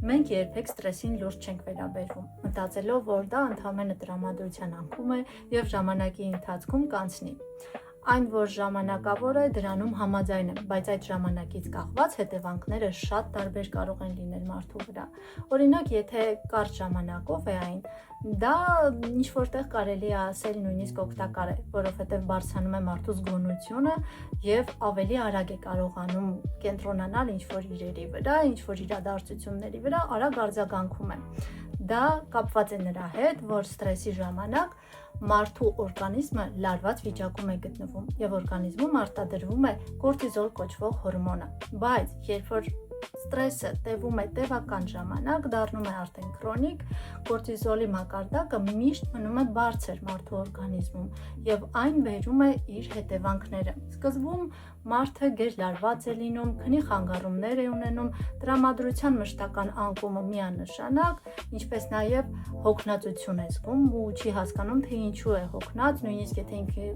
Մենք երբեք ստրեսին լուրջ չենք վերաբերվում, մտածելով, որ դա ընդհանրապես տրամադրության անկում է եւ ժամանակի ընթացքում կանցնի։ Այն, որ ժամանակավոր է, դրանում համաձայն եմ, բայց այդ ժամանակից կախված հետևանքները շատ տարբեր կարող են լինել մարդու վրա։ Օրինակ, եթե կարճ ժամանակով է այն, դա ինչ որտեղ կարելի է ասել նույնիսկ օգտակար է, որովհետև բարձրանում է մարդու զգոնությունը եւ ավելի արագ է կարողանում կենտրոնանալ ինչ-որ իրերի վրա, ինչ-որ իրադարձությունների վրա, արագ արձագանքում է։ Դա կապված է նրա հետ, որ ստրեսի ժամանակ մարդու օրգանիզմը լարված վիճակում է գտնվում եւ օրգանիզմում արտադրվում է կորտիզոլ կոչվող հորմոնը, բայց երբ որ ստրեսը տևում է տևական ժամանակ, դառնում է արդեն քրոնիկ, կորտիզոլի մակարդակը միշտ մնում է բարձր մարդու օրգանիզմում եւ այն բերում է իր հետևանքները։ Սկզբում մարդը գերլարված է լինում, քնի խանգարումներ է ունենում, տրամադրության մշտական անկումը միանշանակ, ինչպես նաեւ հոգնածություն է զգում ու չի հասկանում, թե ինչու է հոգնած, նույնիսկ եթե ինքը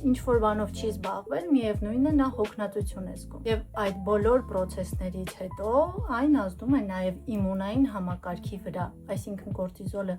ինչ-որ բանով չի զբաղվել, միևնույնն է նա հոգնածություն է զգում։ Եվ այդ բոլոր process-ներից հետո այն ազդում է նաև իմունային համակարգի վրա, այսինքն կորտիզոլը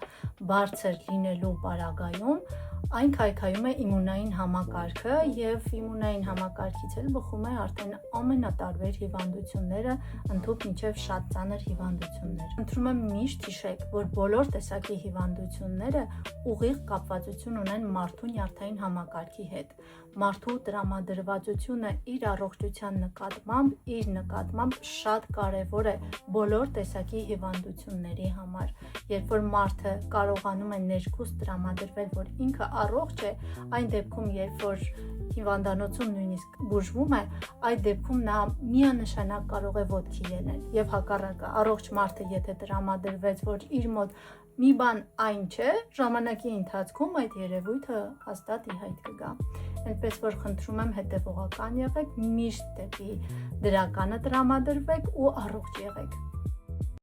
բարձր լինելու պարագայում այն քայքայում է իմունային համակարգը եւ իմունային համակարգից էլ բխում է արդեն ամենատարբեր հիվանդությունները, ընդհանուր մինչեւ շատ ծանր հիվանդություններ։ Խնդրում եմ միշտ հիշեք, որ բոլոր տեսակի հիվանդությունները ուղիղ կապվածություն ունեն մարդու նյարդային համակարգի հետ։ Մարդու տրամադրվածությունը իր առողջության նկատմամբ, իր նկատմամբ շատ կարևոր է բոլոր տեսակի հիվանդությունների համար։ Երբ որ մարդը կարողանում է ներքուստ տրամադրվել, որ ինքը առողջ է, այն դեպքում, երբ որ հիվանդանոցում նույնիսկ բուժվում է, այդ դեպքում նա միանշանակ կարող է ոտքի ելնել եւ հակառակը առողջ մարդը եթե տրամադրվեց, որ իր մոտ մի բան այն չէ, ժամանակի ընթացքում այդ երևույթը հաստատ ի հայտ կգա։ Այնպես որ խնդրում եմ հետևողական եղեք, միշտ դեպի դրականը տրամադրվեք ու առողջ եղեք։